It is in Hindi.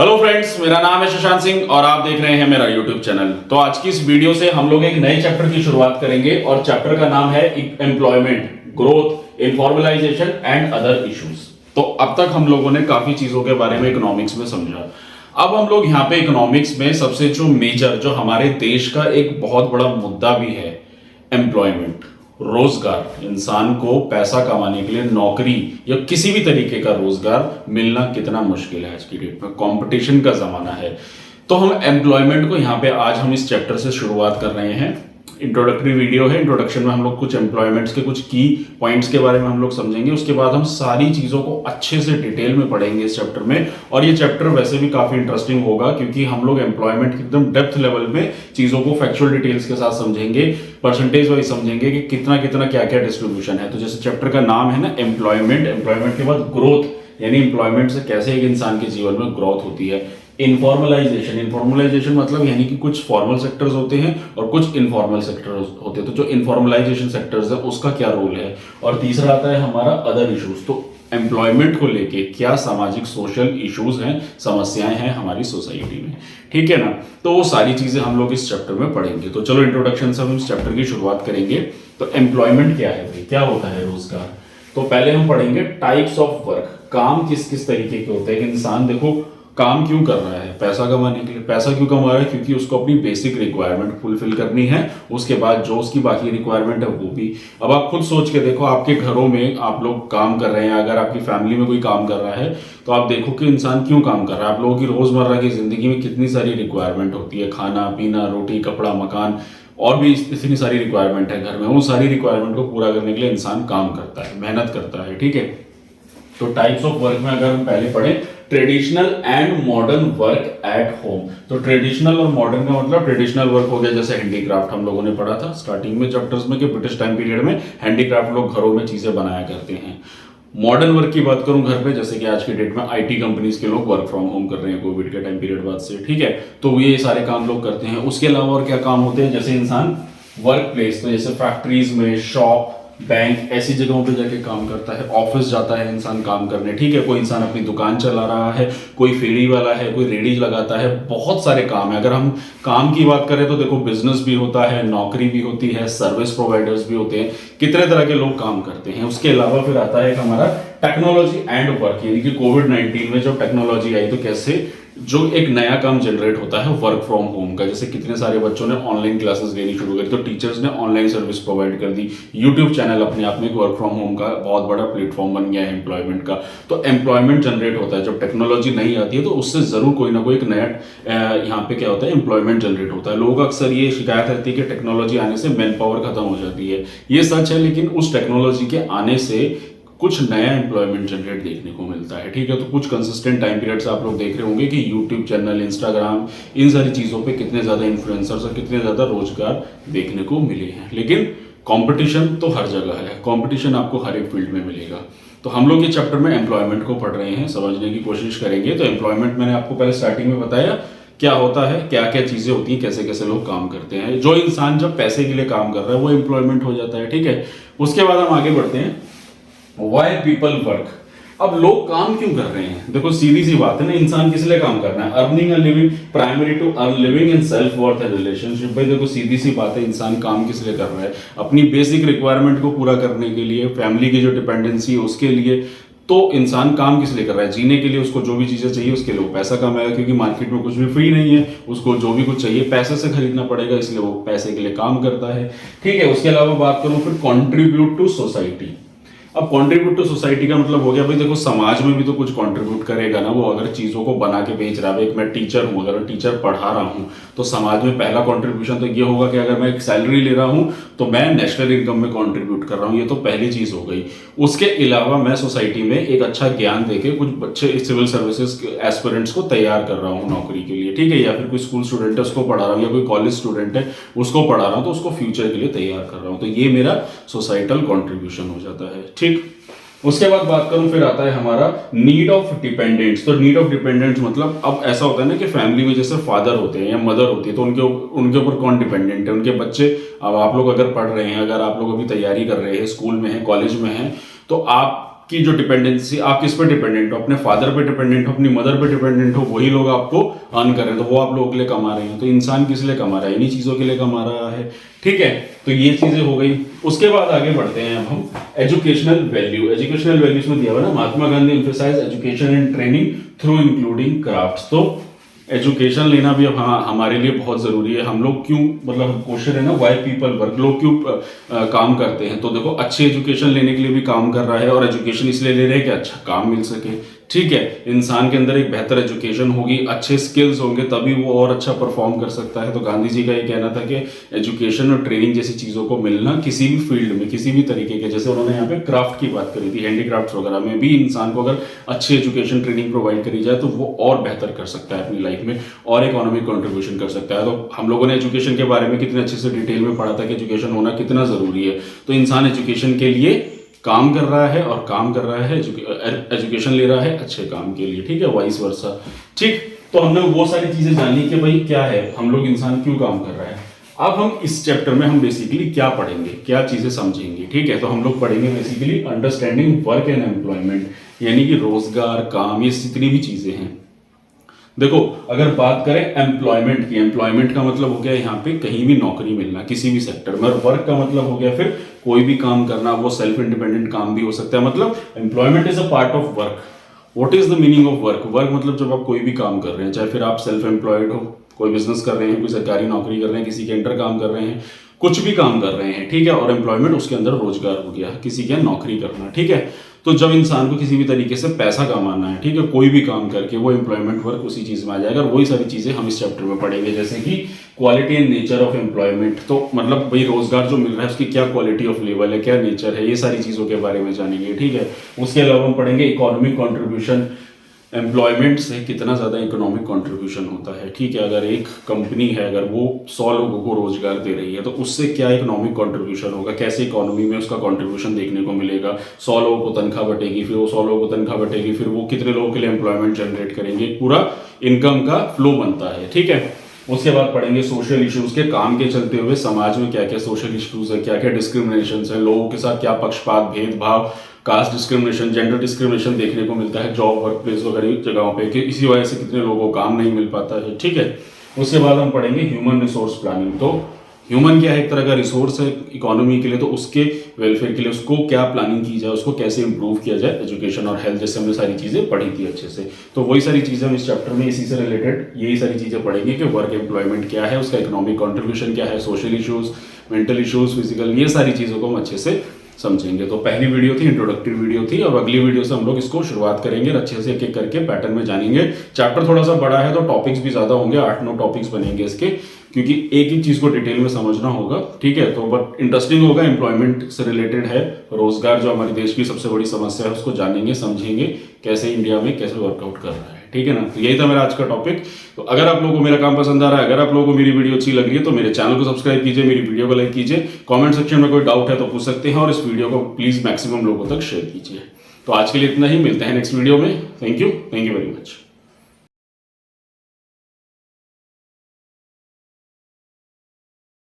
हेलो फ्रेंड्स, मेरा नाम है शशांक सिंह और आप देख रहे हैं मेरा यूट्यूब चैनल। तो आज की इस वीडियो से हम लोग एक नए चैप्टर की शुरुआत करेंगे और चैप्टर का नाम है employment, growth, informalisation and other issues. तो अब तक हम लोगों ने काफी चीजों के बारे में इकोनॉमिक्स में समझा। अब हम लोग यहाँ पे इकोनॉमिक्स में सबसे जो हमारे देश का एक बहुत बड़ा मुद्दा भी है, एम्प्लॉयमेंट, रोजगार। इंसान को पैसा कमाने के लिए नौकरी या किसी भी तरीके का रोजगार मिलना कितना मुश्किल है आज की डेट में। कंपटीशन का जमाना है। तो हम एम्प्लॉयमेंट को यहाँ पे आज हम इस चैप्टर से शुरुआत कर रहे हैं। इंट्रोडक्टरी वीडियो है। इंट्रोडक्शन में हम लोग कुछ एम्प्लॉयमेंट्स के कुछ की पॉइंट्स के बारे में हम लोग समझेंगे। उसके बाद हम सारी चीज़ों को अच्छे से डिटेल में पढ़ेंगे इस चैप्टर में। और ये चैप्टर वैसे भी काफ़ी इंटरेस्टिंग होगा क्योंकि हम लोग एम्प्लॉयमेंट की एकदम डेप्थ लेवल में चीज़ों को फैक्चुअल डिटेल्स के साथ समझेंगे, परसेंटेज वाइज समझेंगे कि कितना कितना क्या क्या डिस्ट्रीब्यूशन है। तो जैसे चैप्टर का नाम है ना एम्प्लॉयमेंट, एम्प्लॉयमेंट के बाद ग्रोथ, यानी एम्प्लॉयमेंट से कैसे एक इंसान के जीवन में ग्रोथ होती है। इनफॉर्मलाइजेशन, इनफॉर्मलाइजेशन मतलब यानी कि कुछ फॉर्मल सेक्टर्स होते हैं और कुछ इनफॉर्मल सेक्टर्स होते हैं। तो जो इनफॉर्मलाइजेशन सेक्टर्स है उसका क्या रोल है। और तीसरा आता है हमारा अदर इश्यूज। तो एम्प्लॉयमेंट को लेके क्या सामाजिक सोशल इश्यूज हैं, समस्याएं हैं हमारी सोसाइटी में, ठीक है ना। तो वो सारी चीजें हम लोग इस चैप्टर में पढ़ेंगे। तो चलो इंट्रोडक्शन से हम इस चैप्टर की शुरुआत करेंगे। तो एम्प्लॉयमेंट क्या है भाई, क्या होता है रोजगार। तो पहले हम पढ़ेंगे टाइप्स ऑफ वर्क, काम किस किस तरीके के होते हैं। इंसान देखो काम क्यों कर रहा है, पैसा कमाने के लिए। पैसा क्यों कमा रहा है, क्योंकि उसको अपनी बेसिक रिक्वायरमेंट फुलफिल करनी है। उसके बाद जो उसकी बाकी रिक्वायरमेंट है वो भी। अब आप खुद सोच के देखो, आपके घरों में आप लोग काम कर रहे हैं, अगर आपकी फैमिली में कोई काम कर रहा है तो आप देखो कि इंसान क्यों काम कर रहा है। आप लोगों की रोजमर्रा की जिंदगी में कितनी सारी रिक्वायरमेंट होती है, खाना पीना, रोटी कपड़ा मकान, और भी इतनी सारी रिक्वायरमेंट है घर में। उन सारी रिक्वायरमेंट को पूरा करने के लिए इंसान काम करता है, मेहनत करता है, ठीक है। तो टाइप्स ऑफ वर्क में अगर हम पहले पढ़ें, traditional and modern work at home. तो ट्रेडिशनल और मॉडर्न का मतलब, ट्रेडिशनल वर्क हो गया जैसे हैंडीक्राफ्ट, हम लोगों ने पढ़ा था स्टार्टिंग में चैप्टर्स में कि ब्रिटिश टाइम पीरियड में हैंडीक्राफ्ट लोग घरों में चीजें बनाया करते हैं। मॉडर्न वर्क की बात करूं घर पे, जैसे कि आज की डेट में आईटी कंपनीज के लोग वर्क फ्रॉम होम कर रहे हैं कोविड के टाइम पीरियड बाद से, ठीक है। तो ये सारे काम लोग करते हैं। उसके अलावा और क्या काम होते हैं, जैसे इंसान वर्क प्लेस, तो जैसे फैक्ट्रीज में, शॉप, बैंक, ऐसी जगहों पे जाके काम करता है। ऑफिस जाता है इंसान काम करने, ठीक है। कोई इंसान अपनी दुकान चला रहा है, कोई फेरी वाला है, कोई रेडी लगाता है। बहुत सारे काम है। अगर हम काम की बात करें तो देखो बिजनेस भी होता है, नौकरी भी होती है, सर्विस प्रोवाइडर्स भी होते हैं, कितने तरह के लोग काम करते हैं। उसके अलावा फिर आता है हमारा टेक्नोलॉजी एंड वर्क, यानी कि कोविड-19 में जब टेक्नोलॉजी आई तो कैसे जो एक नया काम जनरेट होता है वर्क फ्रॉम होम का। जैसे कितने सारे बच्चों ने ऑनलाइन क्लासेस लेनी शुरू करी, तो टीचर्स ने ऑनलाइन सर्विस प्रोवाइड कर दी। यूट्यूब चैनल अपने आप में एक वर्क फ्रॉम होम का बहुत बड़ा प्लेटफॉर्म बन गया है एम्प्लॉयमेंट का। तो एम्प्लॉयमेंट जनरेट होता है। जब टेक्नोलॉजी नहीं आती है तो उससे जरूर कोई ना कोई एक नया यहाँ पे क्या होता है, एम्प्लॉयमेंट जनरेट होता है। लोगों अक्सर ये शिकायत रहती है कि टेक्नोलॉजी आने से मैन पावर खत्म हो जाती है। ये सच है, लेकिन उस टेक्नोलॉजी के आने से कुछ नया एम्प्लॉयमेंट जनरेट देखने को मिलता है, ठीक है। तो कुछ कंसिस्टेंट टाइम पीरियड से आप लोग देख रहे होंगे कि यूट्यूब चैनल, इंस्टाग्राम, इन सारी चीज़ों पे कितने ज़्यादा इन्फ्लुएंसर्स और कितने ज़्यादा रोजगार देखने को मिले हैं। लेकिन कंपटीशन तो हर जगह है, कंपटीशन आपको हर एक फील्ड में मिलेगा। तो हम लोग ये चैप्टर में एम्प्लॉयमेंट को पढ़ रहे हैं, समझने की कोशिश करेंगे। तो एम्प्लॉयमेंट मैंने आपको पहले स्टार्टिंग में बताया क्या होता है, क्या क्या चीज़ें होती हैं, कैसे कैसे लोग काम करते हैं। जो इंसान जब पैसे के लिए काम कर रहा है वो एम्प्लॉयमेंट हो जाता है, ठीक है। उसके बाद हम आगे बढ़ते हैं, वाई पीपल वर्क। अब लोग काम क्यों कर रहे हैं। देखो सीधी सी बात है ना, इंसान किस लिए काम करना है, earning a living, primary to earn living in self worth and relationship. भाई देखो सीधी सी बात है, इंसान काम किस लिए कर रहा है, अपनी बेसिक रिक्वायरमेंट को पूरा करने के लिए, फैमिली की जो डिपेंडेंसी है उसके लिए। तो इंसान काम किस लिए कर रहा है, जीने के लिए। उसको जो भी चीजें चाहिए उसके लिए वो पैसा कमाएगा, क्योंकि मार्केट में कुछ भी फ्री नहीं है। उसको जो भी कुछ चाहिए पैसे से खरीदना पड़ेगा, इसलिए वो पैसे के लिए काम करता है, ठीक है। उसके अलावा बात करूं फिर कॉन्ट्रीब्यूट टू सोसाइटी। अब कंट्रीब्यूट टू सोसाइटी का मतलब हो गया भाई देखो समाज में भी तो कुछ कंट्रीब्यूट करेगा ना वो। अगर चीज़ों को बना के बेच रहा है, एक मैं टीचर हूँ, अगर टीचर पढ़ा रहा हूँ तो समाज में पहला कंट्रीब्यूशन तो ये होगा कि अगर मैं एक सैलरी ले रहा हूँ तो मैं नेशनल इनकम में कंट्रीब्यूट कर रहा हूँ। ये तो पहली चीज़ हो गई। उसके अलावा मैं सोसाइटी में एक अच्छा ज्ञान देके कुछ बच्चे सिविल सर्विसेज एस्पिरेंट्स को तैयार कर रहा हूँ नौकरी के लिए, ठीक है। या फिर कोई स्कूल स्टूडेंट है उसको पढ़ा रहा हूँ, या कोई कॉलेज स्टूडेंट है उसको पढ़ा रहा हूँ, तो उसको फ्यूचर के लिए तैयार कर रहा हूँ। तो ये मेरा सोसाइटल कॉन्ट्रीब्यूशन हो जाता है, ठीक। उसके बाद बात करूं फिर आता है हमारा नीड ऑफ डिपेंडेंट्स। तो नीड ऑफ डिपेंडेंट्स मतलब अब ऐसा होता है ना कि फैमिली में जैसे फादर होते हैं या मदर होती है तो उनके ऊपर कौन डिपेंडेंट है, उनके बच्चे। अब आप लोग अगर पढ़ रहे हैं, अगर आप लोग अभी तैयारी कर रहे हैं, स्कूल में हैं, कॉलेज में हैं, तो आप आपकी जो डिपेंडेंसी, आप किस पे डिपेंडेंट हो, अपने फादर पे डिपेंडेंट हो, अपनी मदर पे डिपेंडेंट हो, वही लोग आपको अर्न कर रहे हैं, तो वो आप लोगों के लिए कमा रहे हैं। तो इंसान किस लिए कमा रहा है? इन्हीं चीज़ों के लिए कमा रहा है। ठीक है, तो ये चीज़ें हो गई। उसके बाद आगे बढ़ते हैं अब हम एजुकेशनल वैल्यू। एजुकेशनल वैल्यूज में दिया हुआ ना, Mahatma Gandhi emphasize education and training through including crafts. तो एजुकेशन लेना भी अब हमारे लिए बहुत ज़रूरी है। हम लोग क्यों, मतलब क्वेश्चन है ना, वाई पीपल वर्क, लोग क्यों काम करते हैं? तो देखो, अच्छी एजुकेशन लेने के लिए भी काम कर रहा है, और एजुकेशन इसलिए ले रहे हैं कि अच्छा काम मिल सके। ठीक है, इंसान के अंदर एक बेहतर एजुकेशन होगी, अच्छे स्किल्स होंगे, तभी वो और अच्छा परफॉर्म कर सकता है। तो गांधी जी का ये कहना था कि एजुकेशन और ट्रेनिंग जैसी चीज़ों को मिलना किसी भी फील्ड में, किसी भी तरीके के, जैसे उन्होंने यहाँ पे क्राफ्ट की बात करी थी, हैंडीक्राफ्ट वगैरह में भी इंसान को अगर अच्छी एजुकेशन ट्रेनिंग प्रोवाइड करी जाए तो वो और बेहतर कर सकता है अपनी लाइफ में, और इकोनॉमिक कंट्रीब्यूशन कर सकता है। तो हम लोगों ने एजुकेशन के बारे में कितने अच्छे से डिटेल में पढ़ा था कि एजुकेशन होना कितना ज़रूरी है। तो इंसान एजुकेशन के लिए काम कर रहा है, और काम कर रहा है, एजुकेशन ले रहा है अच्छे काम के लिए। ठीक है, वाइस वर्सा। ठीक, तो हमने वो सारी चीजें जानी कि भाई क्या है, हम लोग, इंसान क्यों काम कर रहा है। अब हम इस चैप्टर में हम बेसिकली क्या पढ़ेंगे, क्या चीजें समझेंगे। ठीक है, तो हम लोग पढ़ेंगे basically understanding work and employment, यानी कि रोजगार, काम, ये जितनी भी चीजें हैं। देखो, अगर बात करें एम्प्लॉयमेंट की, एम्प्लॉयमेंट का मतलब हो गया यहाँ पे कहीं भी नौकरी मिलना किसी भी सेक्टर में, और वर्क का मतलब हो गया फिर कोई भी काम करना, वो सेल्फ इंडिपेंडेंट काम भी हो सकता है। मतलब employment is a part of work. What is the meaning of work? Work मतलब जब आप कोई भी काम कर रहे हैं, चाहे फिर आप सेल्फ एम्प्लॉयड हो, कोई बिजनेस कर रहे हैं, कोई सरकारी नौकरी कर रहे हैं, किसी के अंडर काम कर रहे हैं, कुछ भी काम कर रहे हैं। ठीक है, और एम्प्लॉयमेंट उसके अंदर रोजगार हो गया, किसी के नौकरी करना। ठीक है, तो जब इंसान को किसी भी तरीके से पैसा कमाना है, ठीक है, कोई भी काम करके, वो एम्प्लॉयमेंट वर्क उसी चीज में आ जाएगा। और वही सारी चीजें हम इस चैप्टर में पढ़ेंगे, जैसे कि quality and nature of employment. तो मतलब भाई रोजगार जो मिल रहा है उसकी क्या क्वालिटी ऑफ लेवल है, क्या नेचर है, ये सारी चीजों के बारे में जानेंगे। ठीक है, उसके अलावा हम पढ़ेंगे इकोनॉमिक कॉन्ट्रीब्यूशन, एम्प्लॉयमेंट से कितना ज़्यादा इकोनॉमिक कंट्रीब्यूशन होता है। ठीक है, अगर एक कंपनी है, अगर वो 100 लोगों को रोजगार दे रही है, तो उससे क्या इकोनॉमिक कंट्रीब्यूशन होगा, कैसे इकोनॉमी में उसका कंट्रीब्यूशन देखने को मिलेगा। 100 लोगों को तनख्वाह बटेगी, फिर वो 100 लोगों को तनख्वाह बटेगी, फिर वो कितने लोगों के लिए एम्प्लॉयमेंट जनरेट करेंगे, पूरा इनकम का फ्लो बनता है। ठीक है, उसके बाद पढ़ेंगे सोशल इश्यूज के, काम के चलते हुए समाज में क्या क्या सोशल इश्यूज है, क्या क्या डिस्क्रिमिनेशन है, लोगों के साथ क्या पक्षपात, भेदभाव, कास्ट डिस्क्रिमिनेशन, जेंडर डिस्क्रिमिनेशन देखने को मिलता है जॉब, वर्क प्लेस वगैरह जगहों पे, कि इसी वजह से कितने लोगों को काम नहीं मिल पाता है। ठीक है, उसके बाद हम पढ़ेंगे ह्यूमन रिसोर्स प्लानिंग। तो ह्यूमन क्या है, एक तरह का रिसोर्स है इकोनॉमी के लिए, तो उसके वेलफेयर के लिए उसको क्या प्लानिंग की जाए, उसको कैसे इंप्रूव किया जाए, एजुकेशन और हेल्थ, जैसे हमने सारी चीज़ें पढ़ी थी अच्छे से। तो वही सारी चीज़ें हम इस चैप्टर में इसी से रिलेटेड यही सारी चीज़ें पढ़ेंगे कि वर्क एम्प्लॉयमेंट क्या है, उसका इकोनॉमिक कॉन्ट्रीब्यूशन क्या है, social issues, mental issues, physical, ये सारी चीज़ों को हम अच्छे से समझेंगे। तो पहली वीडियो थी, इंट्रोडक्टरी वीडियो थी, और अगली वीडियो से हम लोग इसको शुरुआत करेंगे, अच्छे से एक एक करके पैटर्न में जानेंगे। चैप्टर थोड़ा सा बड़ा है तो टॉपिक्स भी ज़्यादा होंगे, 8-9 टॉपिक्स बनेंगे इसके, क्योंकि एक ही चीज़ को डिटेल में समझना होगा। ठीक है, तो बट इंटरेस्टिंग होगा, एम्प्लॉयमेंट से रिलेटेड है, रोजगार जो हमारे देश की सबसे बड़ी समस्या है उसको जानेंगे, समझेंगे कैसे इंडिया में कैसे वर्कआउट कर रहा है। ठीक है ना, तो यही था मेरा आज का टॉपिक। तो अगर आप लोगों को मेरा काम पसंद आ रहा है, अगर आप लोगों को मेरी वीडियो अच्छी लग रही है, तो मेरे चैनल को सब्सक्राइब कीजिए, मेरी वीडियो को लाइक कीजिए, कमेंट सेक्शन में कोई डाउट है तो पूछ सकते हैं, और इस वीडियो को प्लीज मैक्सिमम लोगों तक शेयर कीजिए। तो आज के लिए इतना ही, मिलते हैं नेक्स्ट वीडियो में। Thank you very much.